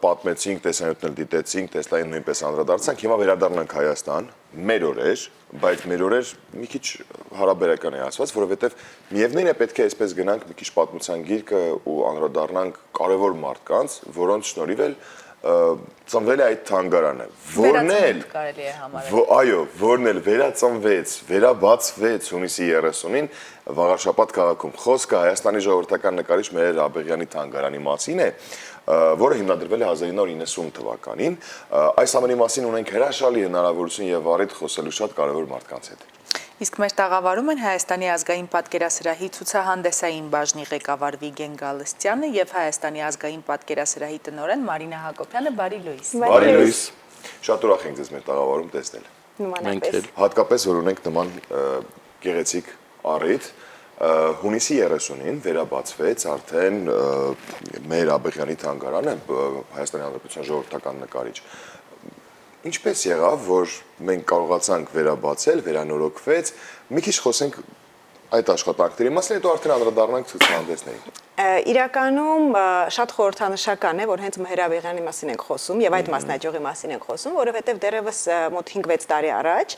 պատմեցինք, տեսանյութներ դիտեցինք, Տեսլային նույնպես անդրադարձանք, հիմա վերադառնանք Հայաստան, մեր օրեր, բայց մեր օրեր մի քիչ հարաբերական է ասված, որովհետև միևնույն է պետք է այսպես գնանք մի քիչ պատմության գիրկը ու անդրադառնանք կարևոր մարդկանց, որոնց շնորհիվ էլ ծնվել է այդ թանգարանը, որն էլ այո, որն էլ վերածնվեց, վերաբացվեց հունիսի 30-ին Վաղարշապատ քաղաքում։ Խոսքը Հայաստանի ժողովրդական նկարիչ Մհեր Աբեղյանի թանգարանի մասին է, որը հիմնադրվել է 1990 թվականին։ Այս ամենի մասին ունենք հրաշալի հնարավորություն եւ առիթ խոսելու շատ կարևոր մարդկանց հետ։ Իսկ մեր տաղավարում են Հայաստանի ազգային պատկերասրահի ցուցահանդեսային բաժնի ղեկավար Վիգեն Գալստյանը եւ Հայաստանի ազգային պատկերասրահի տնօրեն Մարինա Հակոբյանը։ Բարի լույս։ Բարի լույս։ Շատ ուրախ ենք ձեզ մեր տաղավարում տեսնել։ Նմանապես։ Հատկապես որ ունենք նման գեղեցիկ առիթ, հունիսի 30-ին վերաբացվեց արդեն Մհեր Աբեղյանի թանգարանը, Հայաստանի Հանրապետության ժողովրդական նկարիչ։ Ինչպես եղավ, որ մենք կարողացանք վերաբացել, վերանորոգվեց, մի քիչ խոսենք այդ աշխատանքների մասին, հետո արդեն անդրադառնանք ցուցահանդեսներին։ Իրականում շատ խորհրդանշական է, որ հենց Մհեր Աբեղյանի մասին ենք խոսում եւ այդ մասնաճյուղի մասին ենք խոսում, որովհետեւ դեռևս մոտ 5-6 տարի առաջ,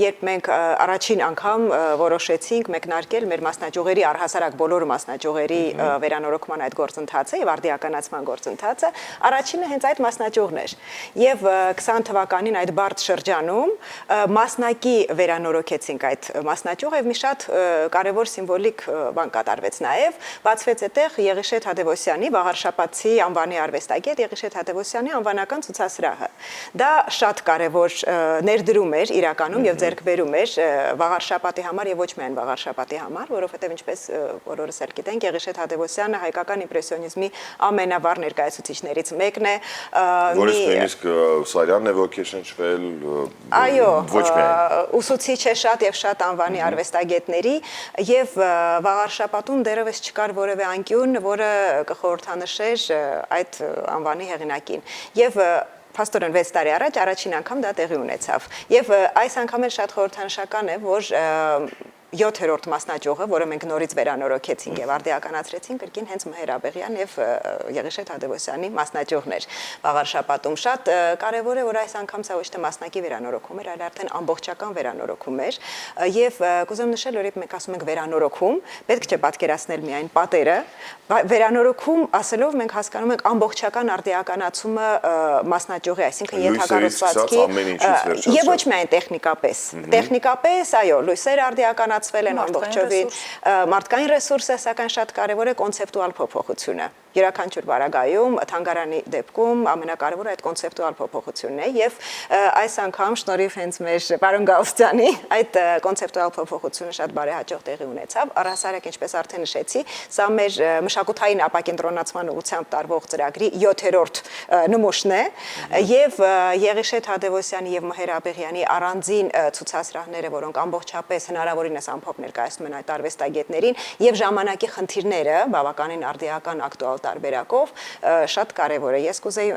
երբ մենք առաջին անգամ որոշեցինք մեկնարկել մեր մասնաճյուղերի առհասարակ բոլոր մասնաճյուղերի վերանորոգման այդ գործընթացը եւ արդիականացման գործընթացը, առաջինը հենց այդ մասնաճյուղն էր։ Եվ 20 թվականին այդ բարդ շրջանում մասնակի վերանորոգեցինք այդ մասնաճյուղը եւ մի շատ կարևոր սիմվոլիկ բան կատարվեց նաեւ, բացվեց Եղիշետ Թադևոսյանի Վաղարշապատցի անվանի արվեստագետ Եղիշետ Թադևոսյանի անվանական ցուցասրահը։ Դա շատ կարևոր ներդրում էր իրականում եւ ձեռքբերում էր Վաղարշապատի համար եւ ոչ միայն Վաղարշապատի համար, որովհետեւ ինչպես բոլորս էլ գիտենք, Եղիշետ Թադևոսյանը հայկական իմպրեսիոնիզմի ամենավառ ներկայացուցիչներից մեկն է։ Որից նույնիսկ Սարյանն է ոգեշնչվել, այո, ոչ միայն ուսուցիչ է շատ եւ շատ անվանի արվեստագետների եւ Վաղարշապատում դեռևս չկար որևէ անկյուն, որը կխորհրդանշեր այդ անվանի հեղինակին։ Եվ փաստորեն 6 տարի առաջ առաջին անգամ դա տեղի ունեցավ։ Եվ այս անգամ էլ շատ խորհրդանշական է, որ 7-րդ մասնաճյուղը, որը մենք նորից վերանորոգեցինք եւ արդիականացրեցինք, կրկին հենց Մհեր Աբեղյան եւ Եղիշետ Թադևոսյանի մասնաճյուղն էր Վաղարշապատում։ Շատ կարեւոր է, որ այս անգամ սա ոչ թե մասնակի վերանորոգում էր, այլ արդեն ամբողջական վերանորոգում էր։ Եվ կուզեմ նշել, որ երբ մենք ասում ենք վերանորոգում, պետք չէ պատկերացնել միայն պատերը, վերանորոգում ասելով մենք հասկանում ենք ամբողջական արդիականացումը մասնաճյուղի, այսինքն ենթակառուցվածքի եւ ոչ միայն տեխնիկապես։ Տեխնիկապես, այո, լույսերը արդիականացվել են ամբողջովին, մարդկային ռեսուրսը, սակայն շատ կարևոր է կոնցեպտուալ փոփոխությունը։ Յուրաքանչյուր բարագայում, թանգարանի դեպքում ամենակարևորը այդ կոնցեպտուալ փոփոխությունն է եւ այս անգամ շնորհիվ հենց մեր պարոն Գալստյանի այդ կոնցեպտուալ փոփոխությունը շատ բարեհաջող տեղի ունեցավ։ Առհասարակ ինչպես արդեն նշեցի, սա մեր մշակութային ապակենտրոնացման ուղղությամբ տարվող ծրագրի 7-րդ նմուշն է եւ Եղիշետ Թադևոսյանի եւ Մհեր Աբեղյանի առանձին ցուցասրահները, որոնք ամբողջապես հնարավորինս ամփոփ ներկայացնում են այդ արվեստագետներին եւ ժամանակի խնդիրները բավականին արդիական ակտուալ տարբերակով շատ կարևոր է։ Ես կուզեի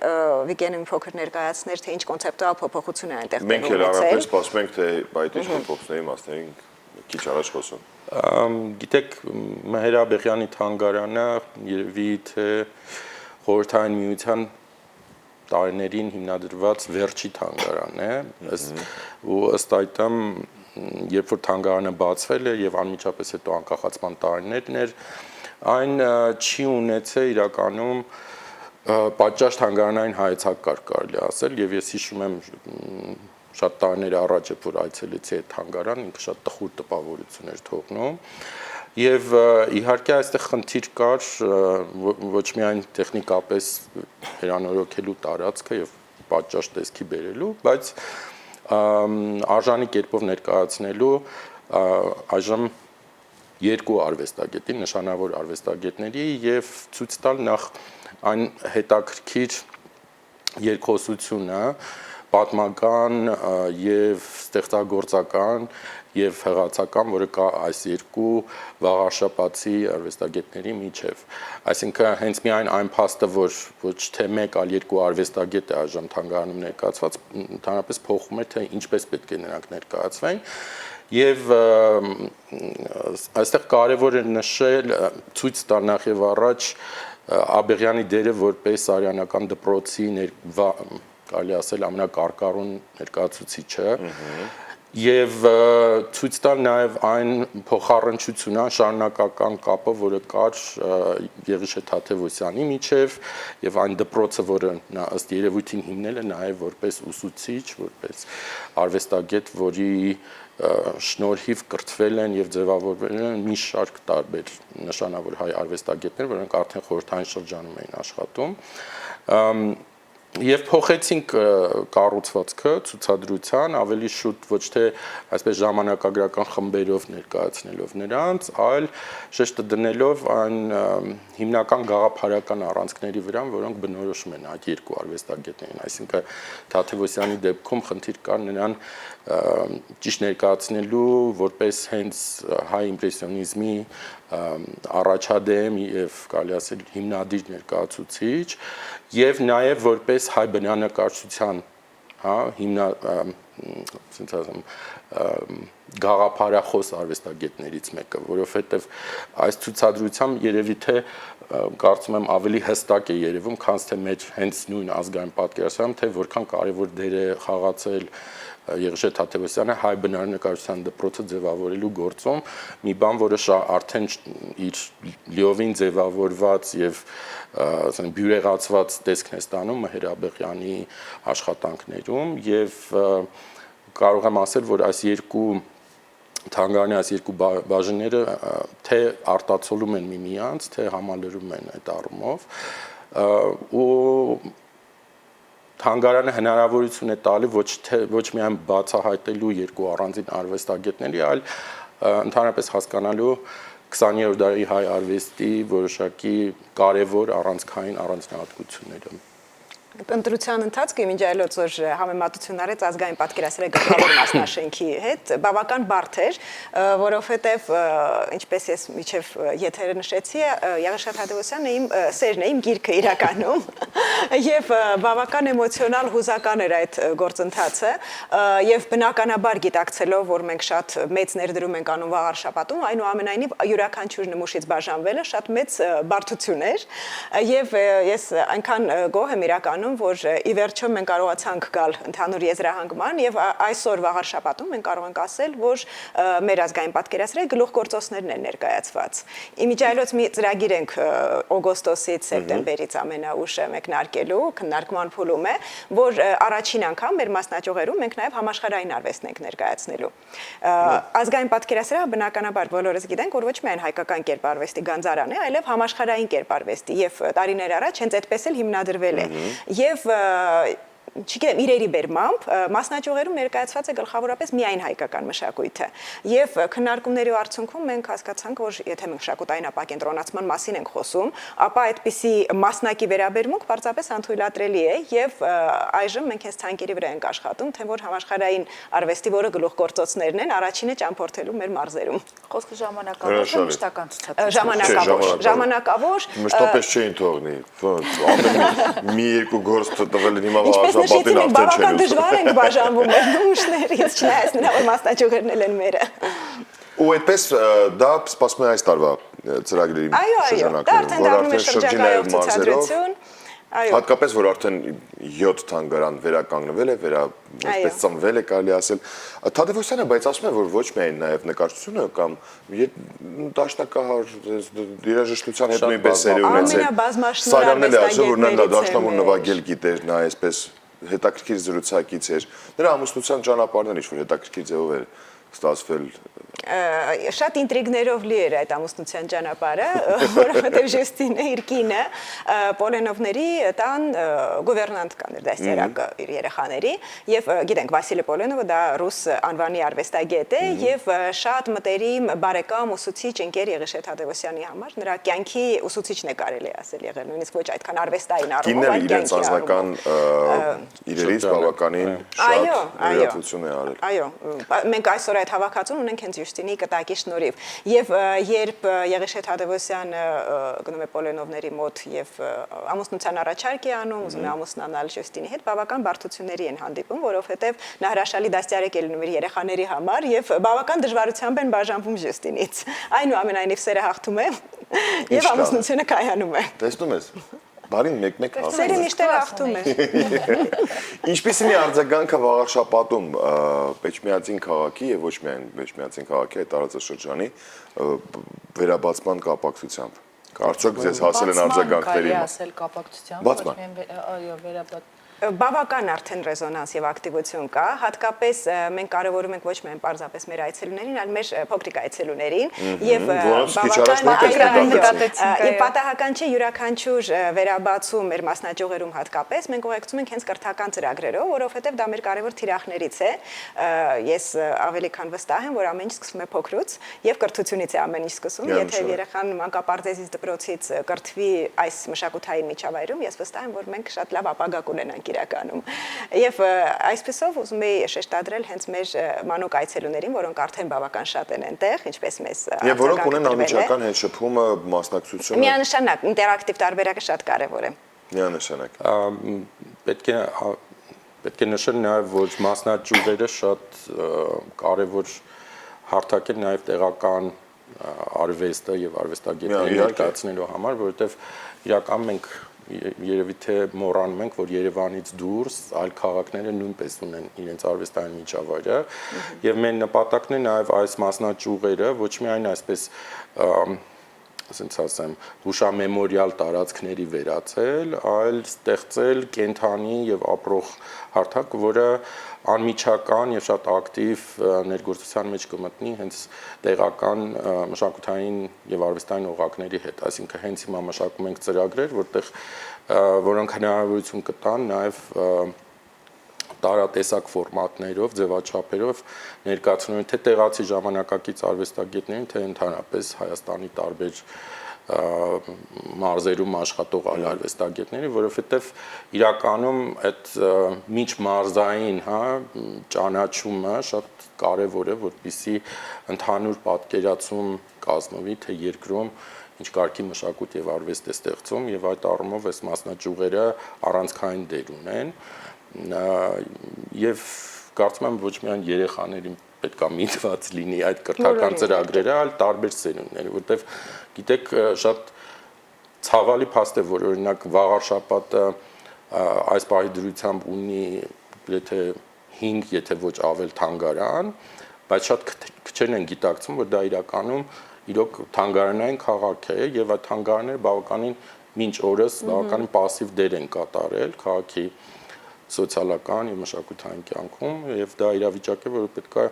Վիգենին փոքր ներկայացնել, թե ինչ կոնցեպտուալ փոփոխություն է այնտեղ Մենք էլ առանց սպասում ենք, թե այդ ինչ փոփոխությունների մասներին քիչ առաջ խոսում։ Գիտեք, Մհեր Աբեղյանի թանգարանը երևի թե խորհրդային միության տարիներին հիմնադրված վերջի թանգարան է, ու ըստ այդմ երբ որ թանգարանը բացվել է եւ անմիջապես հետո անկախացման տարիներն էր, այն չի ունեցել իրականում պատշաճ թանգարանային հայեցակարգ կարելի ասել եւ ես հիշում եմ շատ տարիներ առաջ երբ որ այցելեցի այդ թանգարան, ինքը շատ տխուր տպավորություն էր թողնում եւ իհարկե այստեղ խնդիր կար ոչ միայն տեխնիկապես հերանորոգելու տարածքը եւ պատշաճ տեսքի բերելու, բայց արժանի կերպով ներկայացնելու այժմ երկու արվեստագետի, նշանավոր արվեստագետների եւ ցույց տալ նախ այն հետաքրքիր երկխոսությունը պատմական եւ ստեղծագործական եւ հղացական, որը կա այս երկու վաղարշապատցի արվեստագետների միջեւ։ Այսինքն հենց միայն այն փաստը, որ ոչ թե մեկ, այլ երկու արվեստագետ է այժմ թանգարանում ներկայացված, ընդհանրապես փոխում է, թե ինչպես պետք է նրանք ներկայացվեն։ Եվ այստեղ կարևոր է նշել, ցույց տալ նախ եւ առաջ Աբեղյանի դերը որպես արյանական դպրոցի կարելի ասել ամենակարկառուն ներկայացուցիչը եւ ցույց տալ նաեւ այն փոխառնչությունը, շարունակական կապը, որը կար Եղիշե Թադևոսյանի միջև եւ այն դպրոցը, որը նա ըստ երևույթին հիմնել է նաեւ որպես ուսուցիչ, որպես արվեստագետ, որի շնորհիվ կրթվել են եւ ձևավորվել են մի շարք տարբեր նշանավոր հայ արվեստագետներ, որոնք արդեն խորհրդային շրջանում էին աշխատում Եվ փոխեցինք կառուցվածքը ցուցադրության ավելի շուտ ոչ թե այսպես ժամանակագրական խմբերով ներկայացնելով նրանց, այլ շեշտը դնելով այն հիմնական գաղափարական առանցքների վրա, որոնք բնորոշում են այդ երկու արվեստագետներին, այսինքն Թադևոսյանի դեպքում խնդիր կար նրան ճիշտ ներկայացնելու որպես հենց հայ իմպրեսիոնիզմի առաջադեմ եւ կարելի ասել հիմնադիր ներկայացուցիչ եւ նաեւ որպես հայ բնանկարչության, հա, գաղափարախոս արվեստագետներից մեկը, որովհետեւ այս ցուցադրությամբ երևի թե կարծում եմ ավելի հստակ է երևում, քան թե մեր հենց նույն ազգային պատկերացում, թե որքան կարևոր դեր է խաղացել Եղիշե Թադևոսյանը հայ բնանկարչության դպրոցը ձևավորելու գործում, մի բան, որը արդեն իր լիովին ձևավորված եւ ասենք բյուրեղացված տեսքն է ստանում Մհեր Աբեղյանի աշխատանքներում եւ կարող եմ ասել, որ այս երկու թանգարանի այս երկու բաժինները թե արտացոլում են միմյանց, թե համալրում են այդ առումով ու Թանգարանը հնարավորություն է տալի ոչ միայն բացահայտելու երկու առանձին արվեստագետների, այլ ընդհանրապես հասկանալու 20-րդ դարի հայ արվեստի որոշակի կարևոր առանցքային առանձնահատկությունները։ Ընտրության ընթացքը մինչ այլոց որ համեմատություն արեց ազգային պատկերասրահի գլխավոր մասնաշենքի հետ բավական բարդ էր, որովհետև ինչպես ես միջև եթերը նշեցի, Եղիշե Թադևոսյանը իմ սերն է, իմ գիրքը իրականում եւ բավական էմոցիոնալ հուզական էր այդ գործընթացը եւ բնականաբար գիտակցելով, որ մենք շատ մեծ ներդրում ենք անում վաղ շաբաթում, այնուամենայնիվ յուրաքանչյուր նմուշից բաժանվելը շատ մեծ բարդություն էր եւ ես այնքան գոհ եմ իրականում որ ի վերջո մենք կարողացանք գալ ընդհանուր եզրահանգման եւ այսօր վաղ շաբաթում մենք կարող ենք ասել, որ մեր ազգային պատկերասրահի գլուխգործոցներն են ներկայացված։ Իմիջիայլոց մի ծրագիր ենք օգոստոսից սեպտեմբերից ամենաուշը մեկնարկելու, քննարկման փուլում է, որ առաջին անգամ մեր մասնաճյուղերում մենք նաեւ համաշխարհային արվեստն ենք ներկայացնելու։ Ազգային պատկերասրահը բնականաբար բոլորս գիտենք, որ ոչ միայն հայկական կերպարվեստի գանձարան է, այլև համաշխարհային կերպարվեստի եւ տարիներ առաջ հենց այդպես էլ հիմնադրվել է։ Եվ չգիտեմ իրերի բերմամբ մասնաճյուղերում ներկայացված է գլխավորապես միայն հայկական մշակույթը եւ քննարկումների արդյունքում մենք հասկացանք որ եթե մենք մշակութային ապակենտրոնացման մասին ենք խոսում ապա այդպիսի մասնակի վերաբերմունք պարզապես անթույլատրելի է եւ այժմ մենք այս ցանկերի վրա ենք աշխատում թե որ համաշխարհային արվեստի որը գլուխգործոցներն են առաջինը ճամփորդելու մեր մարզերում խոսքը ժամանակավոր է մշտական ցուցադրություն ժամանակավոր մշտապես չէին թողնի ամեն մի երկու գործ տվել են հիմա Նշեցին ենք բավական դժվար ենք բաժանվում մեր նմուշներից, չնայած նրա որ մասնաճյուղերն են մերը։ Ու այդպես դա սպասում է այս տարվա ծրագրերի շրջանակներում, որ արդեն շրջանայով մարզերով, հատկապես որ արդեն 7 թանգարան վերականգնվել է, այսպես ծնվել է կարելի ասել։ Թադևոսյանը բայց ասում է, որ ոչ միայն նաև նկարչությունը կամ դաշնակահար երաժշտության հետ նույնպես սերի ունեցել։ Սարյանն էլ ասում որ նա դաշնամուր նվագել գիտեր, նա այսպես հետաքրքիր զրուցակից էր։ Նրա ամուսնության ճանապարհն ինչ որ հետաքրքիր ձևով էր ստացվել շատ ինտրիգներով լի էր այդ ամուսնության ճանապարհը, որովհետև Ժեստինը իր կինը Պոլենովների տան գուվերնանտ կաներ դասերակը իր երեխաների եւ գիտենք Վասիլի Պոլենովը դա ռուս անվանի արվեստագետ է եւ շատ մտերիմ բարեկամ ուսուցիչ ընկեր Եղիշե Թադևոսյանի համար նրա կյանքի ուսուցիչն է կարելի ասել եղել նույնիսկ ոչ այդքան արվեստային առումով այլ կյանքի անձնական իրերից բավականին շատ լրատվություն է արել։ Այո, մենք այսօր այդ հավաքածուն ունենք հենց իր Ժյուստինի կտակի շնորհիվ։ Եվ երբ Եղիշե Թադևոսյանը գնում է Պոլենովների մոտ եւ ամուսնության առաջարկ է անում, ուզում է ամուսնանալ Ժյուստինի հետ, բավական բարդությունների են հանդիպում, որովհետեւ նա հրաշալի դաստիարակ է լինում իր երեխաների համար եւ բավական դժվարությամբ են բաժանվում Ժյուստինից։ Այնուամենայնիվ սերը հաղթում է եւ ամուսնությունը կայանում է։ Տեսնում ես։ Բարին մեկ-մեկ հաղթում։ Սերը միշտ հաղթում է։ Ինչպիսին է արձագանքը վաղարշապատում Պեչմիածին քաղաքի եւ ոչ միայն Պեչմիածին քաղաքի այդ տարածաշրջանի վերաբացման կապակցությամբ։ Արդյոք ձեզ հասել են արձագանքների։ Կարելի ասել կապակցությամբ, ոչ միայն այո, վերաբաց Բավական արդեն ռեզոնանս եւ ակտիվություն կա, հատկապես մենք կարևորում ենք ոչ միայն պարզապես մեր այցելուներին, այլ մեր փոքրիկ այցելուներին եւ պատահական չէ յուրաքանչյուր վերաբացում մեր մասնաճյուղերում հատկապես մենք ուղեկցում ենք հենց կրթական ծրագրերով, որովհետեւ դա մեր կարևոր թիրախներից է։ Ես ավելի քան վստահ եմ, որ ամեն ինչ սկսվում է փոքրուց եւ կրթությունից է ամեն ինչ սկսում, եթե երեխան մանկապարտեզից դպրոցից կրթվի այս մշակութային միջավայրում, ես վստահ եմ, որ մենք շատ լավ ապագա կունենանք իրականում։ Եվ այսպեսով ուզում եի շեշտադրել հենց մեր մանուկ այցելուներին, որոնք արդեն բավական շատ են այնտեղ, ինչպես մեզ Եվ որոնք ունեն անմիջական հետշփումը, մասնակցությունը։ Միանշանակ ինտերակտիվ տարբերակը շատ կարևոր է։ Միանշանակ։ Պետք է նշել նաև, որ մասնաճյուղերը շատ կարևոր հարթակ են նաև տեղական արվեստը եւ արվեստագետների ներկայացնելու համար, որովհետեւ իրական մենք երևի թե մոռանում ենք, որ Երևանից դուրս այլ քաղաքները նույնպես ունեն իրենց արվեստային միջավայրը եւ մեր նպատակն է նաեւ այս մասնաճյուղերը ոչ միայն այսպես ասենք ասեմ հուշամեմորիալ տարածքների վերածել, այլ ստեղծել կենթանի եւ ապրող հարթակ, որը անմիջական եւ շատ ակտիվ ներգործության մեջ կմտնի հենց տեղական մշակութային եւ արվեստային օղակների հետ, այսինքն հենց հիմա մշակում ենք ծրագրեր, որոնք հնարավորություն կտան նաեւ տարատեսակ ֆորմատներով, ձևաչափերով ներկայացնում թե տեղացի ժամանակակից արվեստագետներին, թե ընդհանրապես Հայաստանի տարբեր մարզերում աշխատող այլ արվեստագետների, որովհետև իրականում այդ միջմարզային, ճանաչումը շատ կարևոր է, որպեսզի ընդհանուր պատկերացում կազմվի, թե երկրում ինչ կարգի մշակույթ եւ արվեստ է ստեղծում եւ այդ առումով այս մասնաճյուղերը առանցքային դեր ունեն եւ կարծում եմ ոչ միայն երեխաներին պետք է միտված լինի այդ կրթական ծրագրերը, այլ տարբեր սերունդների, որտեվ գիտեք շատ ցավալի փաստ է, որ օրինակ վաղարշապատը այս պահի դրությամբ ունի եթե 5, եթե ոչ ավել թանգարան, բայց շատ քչերն են գիտակցում, որ դա իրականում իրոք թանգարանային քաղաք է եւ այդ թանգարանները բավականին մինչ օրս բավականին пассив դեր են կատարել քաղաքի սոցիալական եւ մշակութային կյանքում եւ դա իրավիճակ է, որը պետք է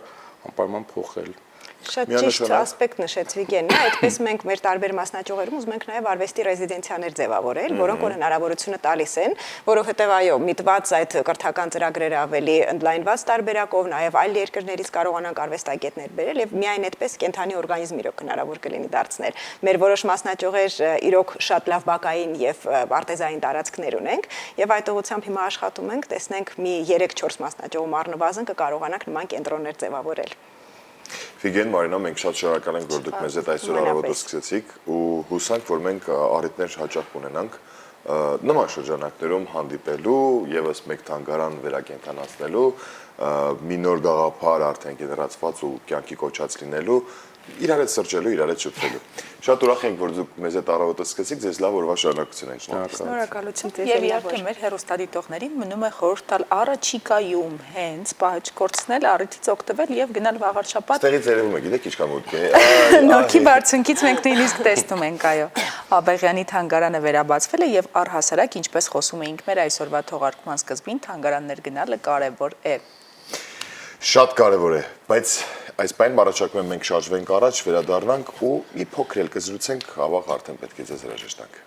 անպայման փոխել։ Շատ ճիշտ ասպեկտ նշեց Վիգենը, այդպես մենք մեր տարբեր մասնաճյուղերում ուզում ենք նաև արվեստի ռեզիդենցիաներ ձևավորել, որոնք որ հնարավորությունը տալիս են, որովհետև այո, միտված այդ կրթական ծրագրերը ավելի ընդլայնված տարբերակով, նաև այլ երկրներից կարողանանք արվեստագետներ բերել եւ միայն այդպես կենթանի օրգանիզմ իրոք հնարավոր կլինի դարձնել։ Մեր որոշ մասնաճյուղեր իրոք շատ լավ բակային եւ արտեզային տարածքներ ունենք եւ այդ ուղղությամբ հիմա աշխատում ենք, տեսնենք մի 3-4 մասնաճյուղում առնվազն կկարողանանք նման կենտրոններ ձևավորել։ Վիգեն, Մարինա, մենք շատ շնորհակալ ենք, որ դուք մեզ հետ այսօր առավոտը սկսեցիք ու հուսանք, որ մենք առիթներ հաճախ կունենանք նման շրջանակներում հանդիպելու, եւս մեկ թանգարան վերակենդանացնելու, մի նոր գաղափար արդեն գեներացված ու կյանքի կոչած լինելու, իրար հետ սրճելու, իրար հետ շփվելու։ Շատ ուրախ ենք, որ դուք մեզ հետ առավոտը սկսեցիք, ձեզ լավ օրվա շարունակություն ենք շնորհակալ։ Շնորհակալություն ձեզ եւ իհարկե մեր հեռուստադիտողներին մնում է խորհուրդ տալ առաջիկայում հենց պահեջ կորցնել, առիթից օգտվել եւ գնալ վաղարշապատ։ Ստեղից երևում է, գիտեք ինչքան մոտ է։ Նորքի բարձունքից մենք նույնիսկ տեսնում ենք, այո։ Աբեղյանի թանգարանը վերաբացվել է եւ առհասարակ, ինչպես խոսում էինք մեր այսօրվա թողարկման սկզբին, թանգարաններ գնալը կարեւոր է։ Շատ կարևոր է, բայց այս բան առաջարկում եմ մենք շարժվենք առաջ, վերադառնանք ու մի փոքր էլ կզրուցենք, ավաղ արդեն պետք է ձեզ հրաժեշտանք։